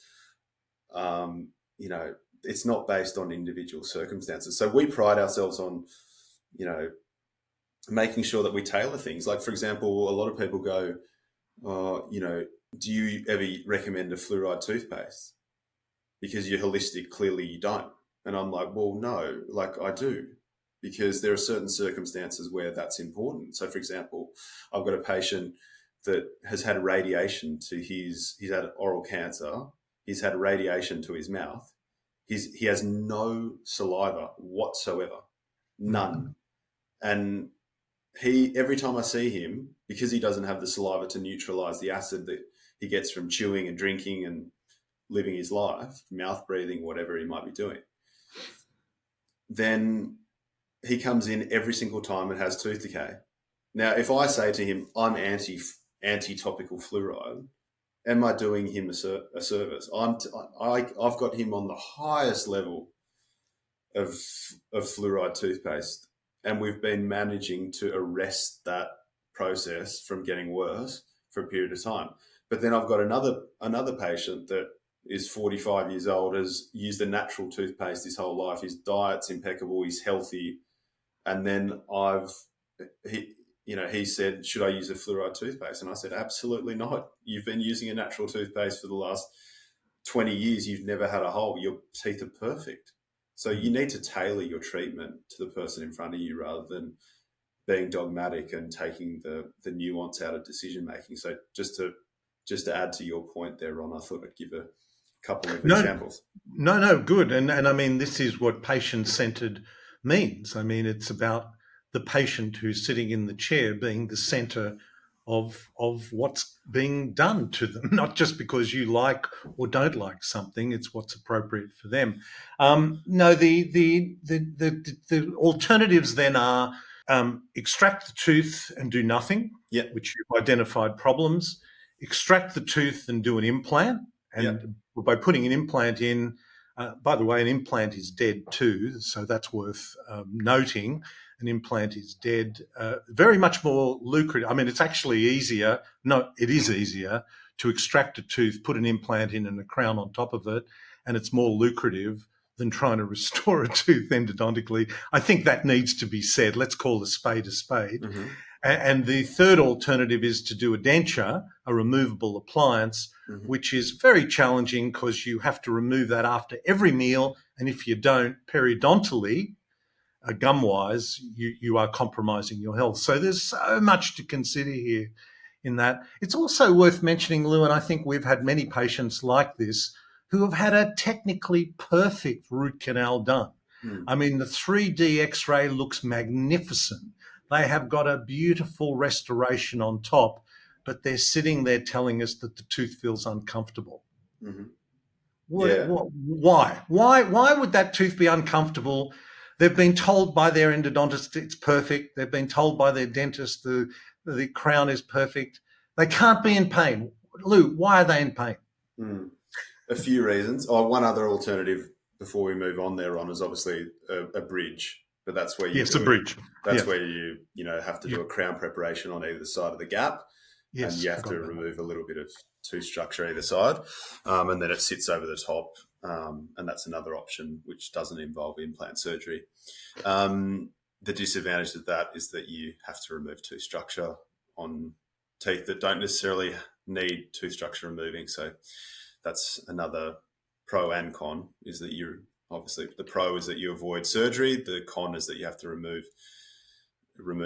Um, you know, it's not based on individual circumstances. So we pride ourselves on, you know, making sure that we tailor things. Like, for example, a lot of people go, do you ever recommend a fluoride toothpaste? Because you're holistic, clearly you don't. And I'm like, well, no, like I do, because there are certain circumstances where that's important. So, for example, I've got a patient that has had radiation to he's had oral cancer, he's had radiation to his mouth, he has no saliva whatsoever, none. Mhm. And every time I see him, because he doesn't have the saliva to neutralize the acid that he gets from chewing and drinking and living his life, mouth breathing, whatever he might be doing, then he comes in every single time and has tooth decay. Now, if I say to him, I'm anti topical fluoride, am I doing him a service? I've got him on the highest level of fluoride toothpaste, and we've been managing to arrest that process from getting worse for a period of time. But then I've got another patient that is 45 years old, has used a natural toothpaste his whole life. His diet's impeccable. He's healthy. And then he said, should I use a fluoride toothpaste? And I said, absolutely not. You've been using a natural toothpaste for the last 20 years. You've never had a hole. Your teeth are perfect. So you need to tailor your treatment to the person in front of you rather than being dogmatic and taking the nuance out of decision making. So just to add to your point there, Ron, I thought I'd give a couple of No, examples. no, good. And I mean, this is what patient-centered means. I mean, it's about the patient who's sitting in the chair being the center of what's being done to them, not just because you like or don't like something. It's what's appropriate for them. No, the alternatives then are extract the tooth and do nothing, Yeah, which you've identified problems. Extract the tooth and do an implant, yeah, and by putting an implant in, by the way, an implant is dead too, so that's worth noting. an implant is dead. Very much more lucrative. I mean, it's actually easier. No, it is easier to extract a tooth, put an implant in and a crown on top of it, and it's more lucrative than trying to restore a tooth endodontically. I think that needs to be said. Let's call a spade a spade. Mm-hmm. And the third alternative is to do a denture, a removable appliance, Mm-hmm. which is very challenging because you have to remove that after every meal. And if you don't, periodontally, gum-wise, you are compromising your health. So there's so much to consider here in that. It's also worth mentioning, Lou, and I think we've had many patients like this who have had a technically perfect root canal done. I mean, the 3D X-ray looks magnificent. They have got a beautiful restoration on top, but they're sitting there telling us that the tooth feels uncomfortable. Mm-hmm. Yeah. Why? Why would that tooth be uncomfortable? They've been told by their endodontist it's perfect. They've been told by their dentist the crown is perfect. They can't be in pain. Lou, why are they in pain? Mm. A few reasons. Oh, one other alternative before we move on there, Ron, is obviously a bridge, but that's where you Yes, do a it. bridge. That's Yes. where you have to do a crown preparation on either side of the gap, and Yes, you have forgot to about that. remove a little bit of tooth structure either side, and then it sits over the top, and that's another option which doesn't involve implant surgery. The disadvantage of that is that you have to remove tooth structure on teeth that don't necessarily need tooth structure removing. So that's another pro and con, is that you obviously, the pro is that you avoid surgery. The con is that you have to remove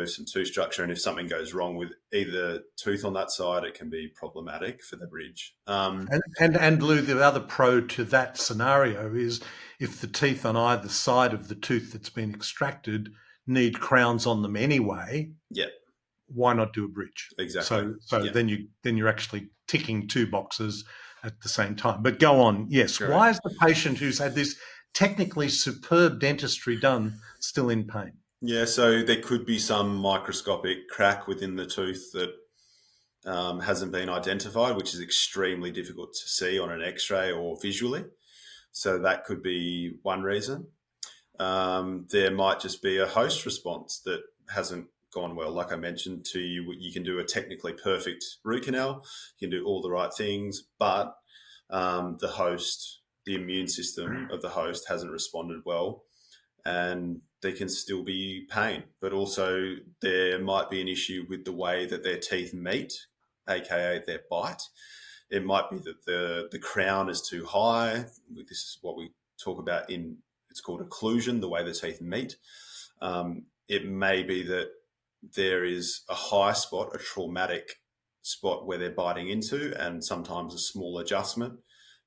some tooth structure. And if something goes wrong with either tooth on that side, it can be problematic for the bridge. And Lou, the other pro to that scenario is if the teeth on either side of the tooth that's been extracted need crowns on them anyway, Yeah, why not do a bridge? exactly. So Yeah. then you're actually ticking two boxes at the same time. But go on. Yes. Correct. Why is the patient who's had this technically superb dentistry done still in pain? Yeah, so there could be some microscopic crack within the tooth that hasn't been identified, which is extremely difficult to see on an X-ray or visually. So that could be one reason. There might just be a host response that hasn't gone well. Like I mentioned to you, you can do a technically perfect root canal, you can do all the right things, but the immune system of the host hasn't responded well, and there can still be pain. But also there might be an issue with the way that their teeth meet, aka their bite. It might be that the crown is too high. This is what we talk about it's called occlusion, the way the teeth meet. It may be that there is a high spot, a traumatic spot where they're biting into, and sometimes a small adjustment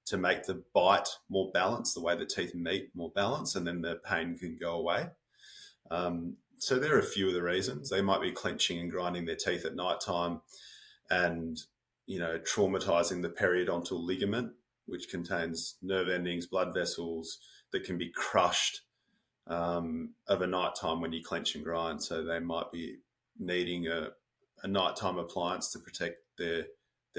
to make the bite more balanced, the way the teeth meet more balanced, and then the pain can go away. So there are a few of the reasons. They might be clenching and grinding their teeth at night time and, traumatizing the periodontal ligament, which contains nerve endings, blood vessels that can be crushed of a nighttime when you clench and grind. So they might be needing a nighttime appliance to protect their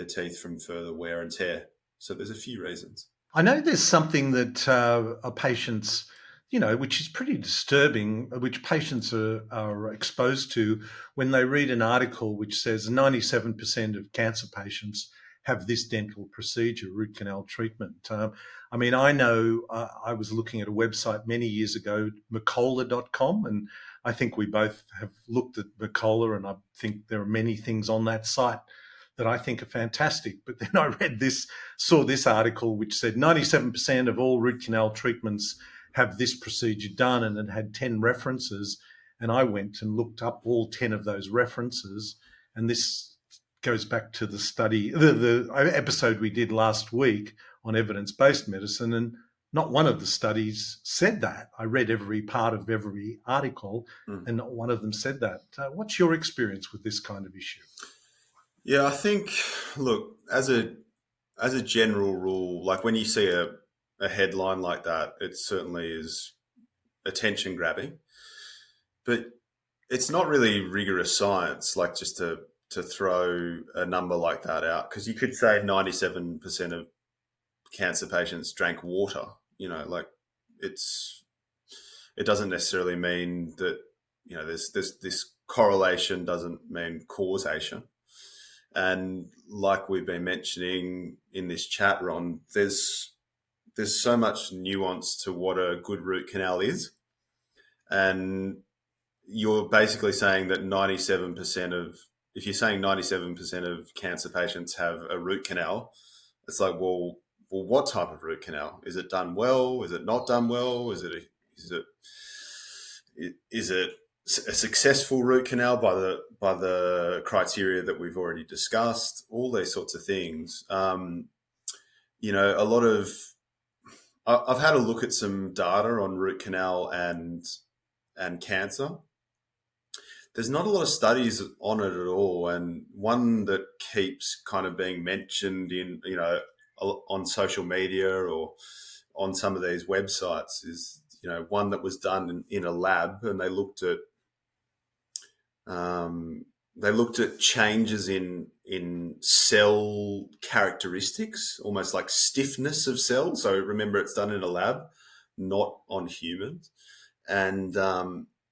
teeth from further wear and tear. So there's a few reasons. I know there's something that a patients, which is pretty disturbing, which patients are exposed to when they read an article which says 97% of cancer patients have this dental procedure, root canal treatment. I mean, I know I was looking at a website many years ago, Macola.com, and I think we both have looked at Macola, and I think there are many things on that site that I think are fantastic. But then I saw this article which said 97% of all root canal treatments have this procedure done, and it had 10 references. And I went and looked up all 10 of those references. And this goes back to the study, the episode we did last week on evidence-based medicine. And not one of the studies said that. I read every part of every article, and not one of them said that. What's your experience with this kind of issue? Yeah, I think, look, as a general rule, like when you see a headline like that, it certainly is attention grabbing, but it's not really rigorous science, like just to throw a number like that out, because you could say 97% of cancer patients drank water, like it doesn't necessarily mean that there's this correlation doesn't mean causation. And like we've been mentioning in this chat, Ron, there's so much nuance to what a good root canal is. And you're basically saying that 97% of, if you're saying 97% of cancer patients have a root canal, it's like, well, what type of root canal? Is it done well? Is it not done well? Is it a successful root canal by the criteria that we've already discussed? All these sorts of things. A lot of I've had a look at some data on root canal and cancer. There's not a lot of studies on it at all, and one that keeps kind of being mentioned in on social media or on some of these websites is one that was done in a lab, and they looked at changes in cell characteristics, almost like stiffness of cells. So remember, it's done in a lab, not on humans, and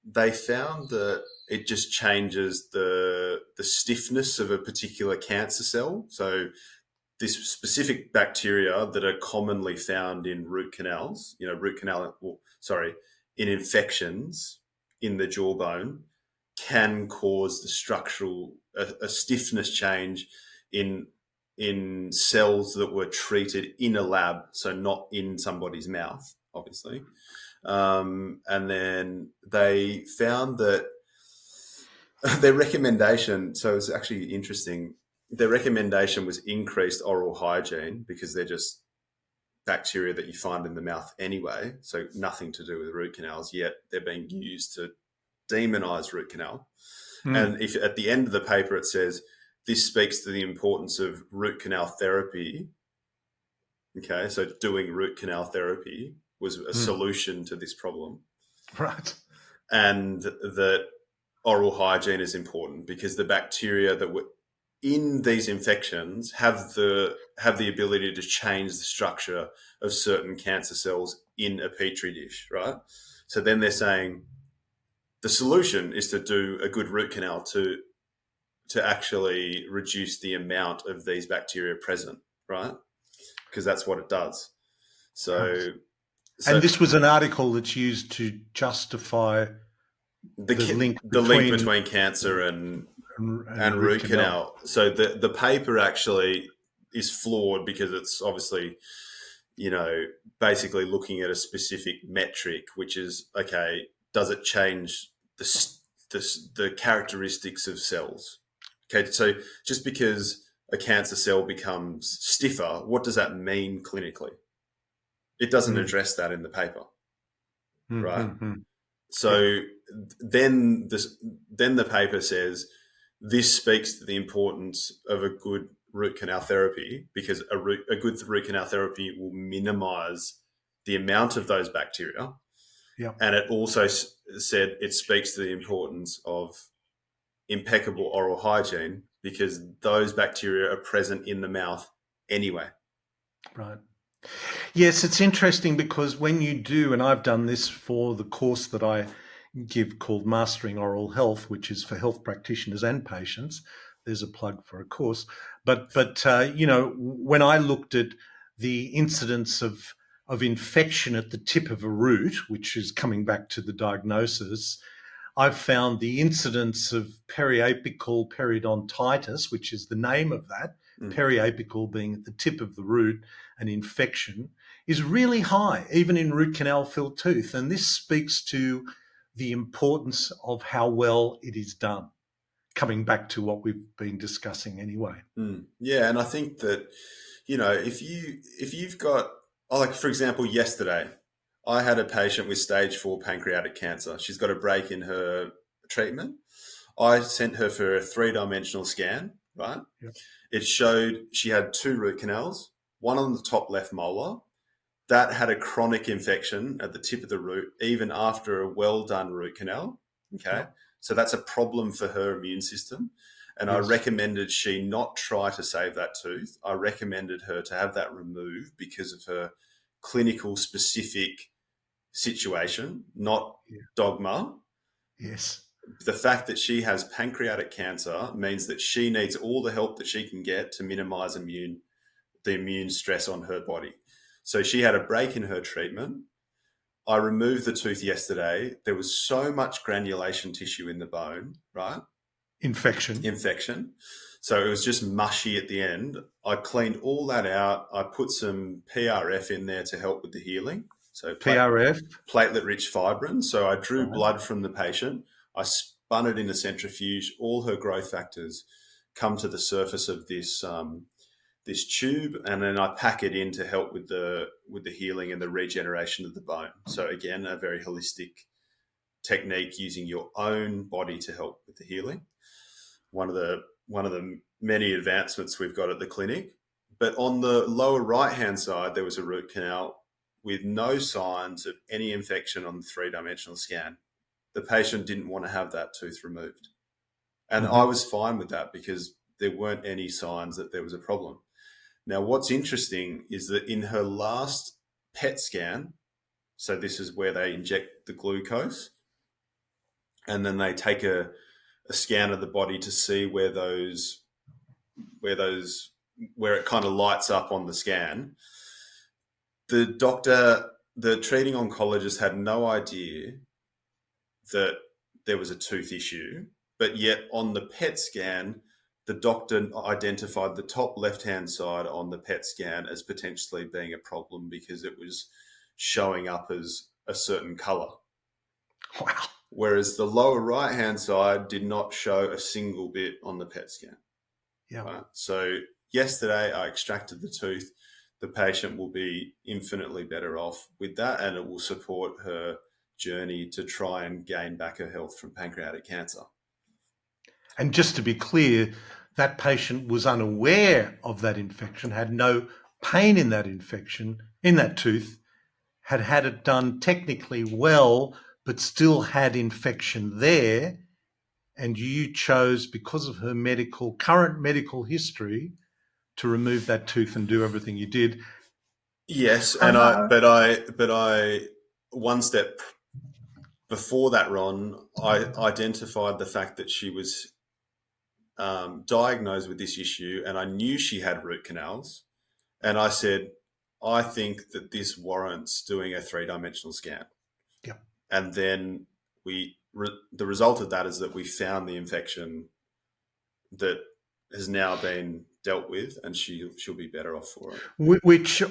they found that it just changes the stiffness of a particular cancer cell. So this specific bacteria that are commonly found in root canals, in infections in the jawbone, can cause the structural a stiffness change in cells that were treated in a lab, so not in somebody's mouth, obviously. And then they found that their recommendation, so it's actually interesting, their recommendation was increased oral hygiene because they're just bacteria that you find in the mouth anyway, so nothing to do with root canals, yet they're being used to demonize root canal. And if at the end of the paper it says, this speaks to the importance of root canal therapy, okay, so doing root canal therapy was a solution to this problem. Right. And that oral hygiene is important because the bacteria that were in these infections have the ability to change the structure of certain cancer cells in a petri dish, right? So then they're saying the solution is to do a good root canal to actually reduce the amount of these bacteria present, right? Because that's what it does. So and this was an article that's used to justify the link between cancer and root canal. So the paper actually is flawed because it's obviously, basically looking at a specific metric, which is, okay, does it change the characteristics of cells? Okay, so just because a cancer cell becomes stiffer, what does that mean clinically? It doesn't address that in the paper, right? So then the paper says this speaks to the importance of a good root canal therapy because a good root canal therapy will minimize the amount of those bacteria. Yep. And it also said it speaks to the importance of impeccable oral hygiene because those bacteria are present in the mouth anyway. Right. Yes, it's interesting because when you do, and I've done this for the course that I give called Mastering Oral Health, which is for health practitioners and patients. There's a plug for a course. But when I looked at the incidence of infection at the tip of a root, which is coming back to the diagnosis, I've found the incidence of periapical periodontitis, which is the name of that, periapical being at the tip of the root, an infection, is really high, even in root canal filled tooth. And this speaks to the importance of how well it is done, coming back to what we've been discussing anyway. Yeah, and I think that, if you've got, like for example, yesterday, I had a patient with stage 4 pancreatic cancer. She's got a break in her treatment. I sent her for a 3-dimensional scan, right? Yep. It showed she had 2 root canals, one on the top left molar. That had a chronic infection at the tip of the root, even after a well-done root canal. Okay. Yep. So that's a problem for her immune system. And yes. I recommended she not try to save that tooth. I recommended her to have that removed because of her clinical specific situation, not dogma. Yes. The fact that she has pancreatic cancer means that she needs all the help that she can get to minimize the immune stress on her body. So she had a break in her treatment. I removed the tooth yesterday. There was so much granulation tissue in the bone, right? Infection. So it was just mushy at the end. I cleaned all that out. I put some PRF in there to help with the healing. So PRF. platelet-rich fibrin. So I drew Right. blood from the patient. I spun it in a centrifuge. All her growth factors come to the surface of this tube, and then I pack it in to help with the healing and the regeneration of the bone. So again, a very holistic technique using your own body to help with the healing. One of the many advancements we've got at the clinic. But on the lower right-hand side, there was a root canal with no signs of any infection on the three-dimensional scan. The patient didn't want to have that tooth removed. And I was fine with that because there weren't any signs that there was a problem. Now, what's interesting is that in her last PET scan, so this is where they inject the glucose, and then they take a scan of the body to see where it kind of lights up on the scan. The treating oncologist had no idea that there was a tooth issue, but yet on the PET scan, the doctor identified the top left-hand side on the PET scan as potentially being a problem because it was showing up as a certain color. Wow. Whereas the lower right-hand side did not show a single bit on the PET scan. Yeah. Right? So yesterday I extracted the tooth. The patient will be infinitely better off with that, and it will support her journey to try and gain back her health from pancreatic cancer. And just to be clear, that patient was unaware of that infection, had no pain in that infection, in that tooth, had had it done technically well, but still had infection there. And you chose, because of her current medical history, to remove that tooth and do everything you did. Yes, and I one step before that, Ron, I identified the fact that she was diagnosed with this issue, and I knew she had root canals, and I said, I think that this warrants doing a three-dimensional scan. Yeah. And then the result of that is that we found the infection that has now been dealt with, and she'll be better off for it. Which,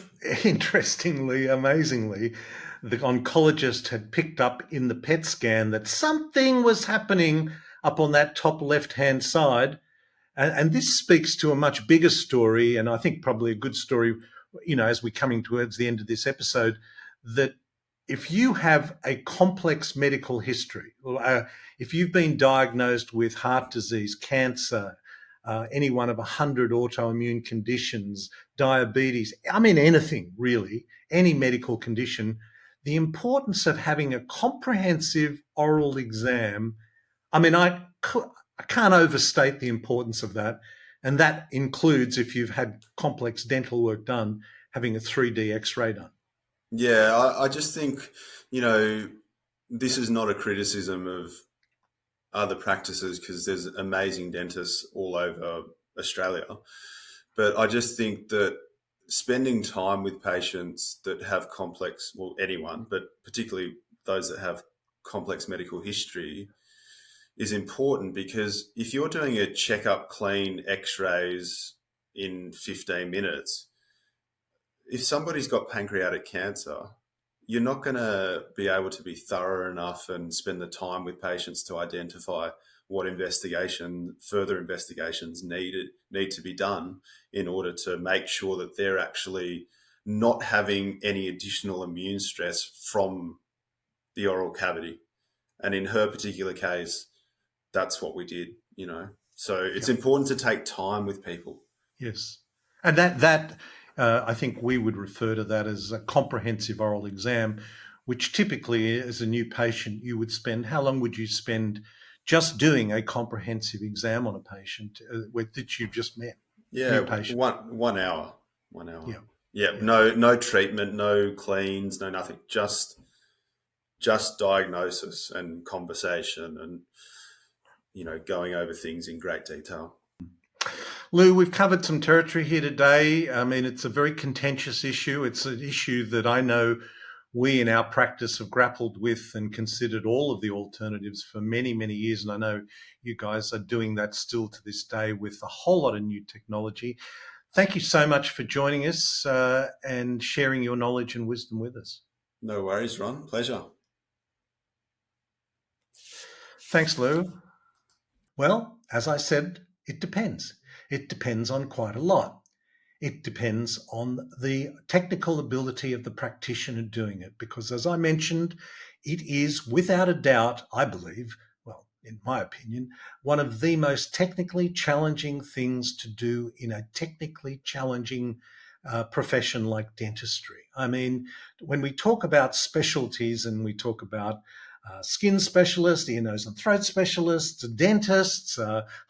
interestingly, amazingly, the oncologist had picked up in the PET scan that something was happening up on that top left-hand side. And this speaks to a much bigger story, and I think probably a good story, as we're coming towards the end of this episode, that if you have a complex medical history, if you've been diagnosed with heart disease, cancer, any one of 100 autoimmune conditions, diabetes, anything really, any medical condition, the importance of having a comprehensive oral exam, I can't overstate the importance of that. And that includes, if you've had complex dental work done, having a 3D X-ray done. Yeah, I just think, this is not a criticism of other practices because there's amazing dentists all over Australia. But I just think that spending time with patients that have anyone, but particularly those that have complex medical history, is important, because if you're doing a checkup, clean X-rays in 15 minutes, if somebody's got pancreatic cancer, you're not going to be able to be thorough enough and spend the time with patients to identify what further investigations need to be done in order to make sure that they're actually not having any additional immune stress from the oral cavity. And in her particular case, that's what we did, So it's important to take time with people. Yes. And that I think we would refer to that as a comprehensive oral exam, which typically, as a new patient, you would spend, how long would you spend just doing a comprehensive exam on a patient that you've just met? Yeah, new patient. 1 hour. 1 hour. Yeah. Yeah, no treatment, no cleans, no nothing. Just just diagnosis and conversation and, going over things in great detail. Lou, we've covered some territory here today. I mean, it's a very contentious issue. It's an issue that I know we in our practice have grappled with and considered all of the alternatives for many, many years. And I know you guys are doing that still to this day with a whole lot of new technology. Thank you so much for joining us and sharing your knowledge and wisdom with us. No worries, Ron. Pleasure. Thanks, Lou. Well, as I said, it depends. It depends on quite a lot. It depends on the technical ability of the practitioner doing it, because as I mentioned, it is without a doubt, I believe, well, in my opinion, one of the most technically challenging things to do in a technically challenging profession like dentistry. I mean, when we talk about specialties and we talk about skin specialists, ear, nose and throat specialists, dentists,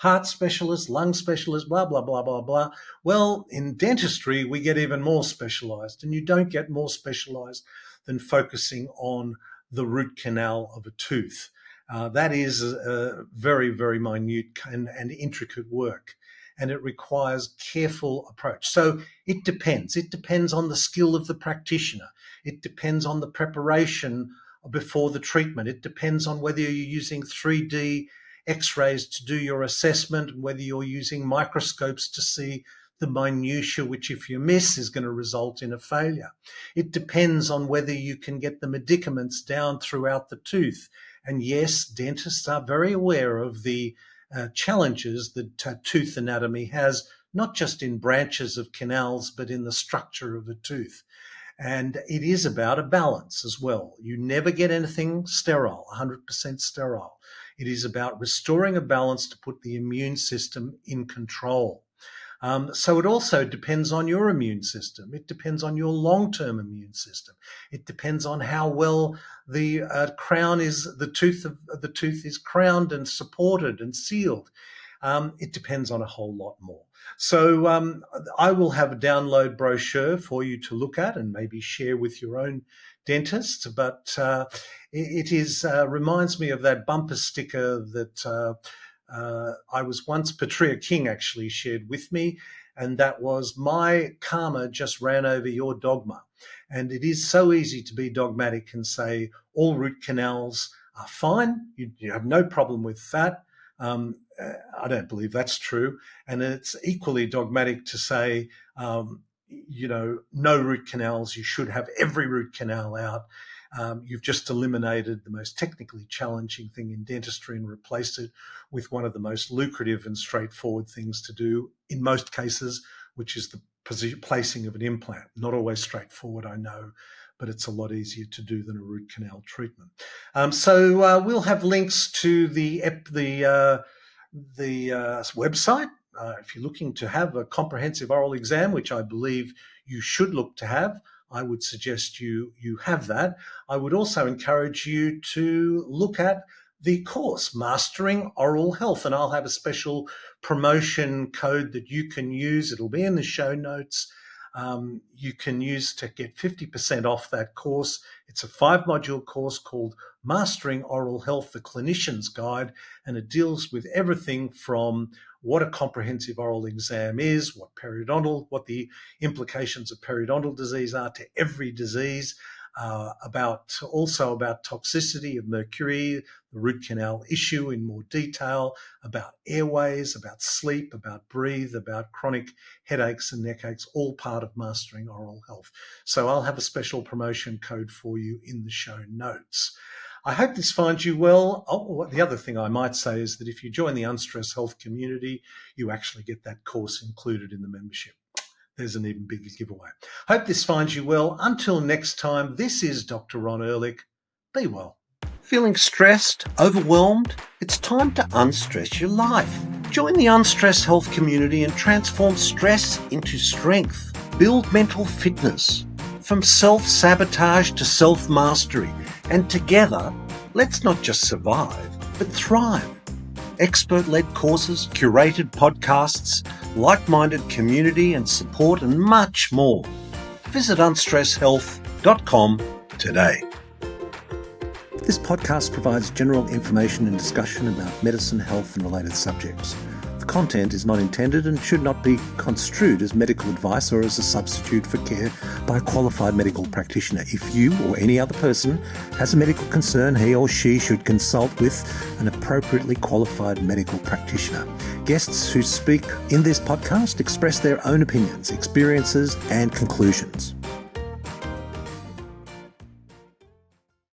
heart specialists, lung specialists, blah, blah, blah, blah, blah. Well, in dentistry, we get even more specialized, and you don't get more specialized than focusing on the root canal of a tooth. That is a very, very minute and intricate work, and it requires careful approach. So it depends. It depends on the skill of the practitioner. It depends on the preparation before the treatment. It depends on whether you're using 3D x-rays to do your assessment, whether you're using microscopes to see the minutiae, which if you miss is going to result in a failure. It depends on whether you can get the medicaments down throughout the tooth. And yes, dentists are very aware of the challenges that tooth anatomy has, not just in branches of canals, but in the structure of a tooth. And it is about a balance as well. You never get anything sterile, 100% sterile. It is about restoring a balance to put the immune system in control. So it also depends on your immune system. It depends on your long-term immune system. It depends on how well the tooth is crowned and supported and sealed. It depends on a whole lot more. So I will have a download brochure for you to look at and maybe share with your own dentist. But it reminds me of that bumper sticker that I was once, Patria King actually shared with me, and that was, "My karma just ran over your dogma." And it is so easy to be dogmatic and say all root canals are fine. You have no problem with that. I don't believe that's true. And it's equally dogmatic to say, no root canals. You should have every root canal out. You've just eliminated the most technically challenging thing in dentistry and replaced it with one of the most lucrative and straightforward things to do in most cases, which is the placing of an implant. Not always straightforward, I know, but it's a lot easier to do than a root canal treatment. So we'll have links to the website. If you're looking to have a comprehensive oral exam, which I believe you should look to have, I would suggest you have that. I would also encourage you to look at the course, Mastering Oral Health, and I'll have a special promotion code that you can use. It'll be in the show notes. You can use to get 50% off that course. It's a 5-module course called Mastering Oral Health, the Clinician's Guide, and it deals with everything from what a comprehensive oral exam is, what the implications of periodontal disease are to every disease, about toxicity of mercury, the root canal issue in more detail, about airways, about sleep, about breathe, about chronic headaches and neck aches, all part of Mastering Oral Health. So I'll have a special promotion code for you in the show notes. I hope this finds you well. The other thing I might say is that if you join the Unstress Health community, you actually get that course included in the membership. There's an even bigger giveaway. Hope this finds you well. Until next time, this is Dr. Ron Ehrlich. Be well. Feeling stressed, overwhelmed? It's time to unstress your life. Join the Unstress Health community and transform stress into strength. Build mental fitness. From self-sabotage to self-mastery. And together, let's not just survive, but thrive. Expert-led courses, curated podcasts, like-minded community and support, and much more. Visit unstresshealth.com today. This podcast provides general information and discussion about medicine, health and related subjects. The content is not intended and should not be construed as medical advice or as a substitute for care by a qualified medical practitioner. If you or any other person has a medical concern, he or she should consult with an appropriately qualified medical practitioner. Guests who speak in this podcast express their own opinions, experiences and conclusions.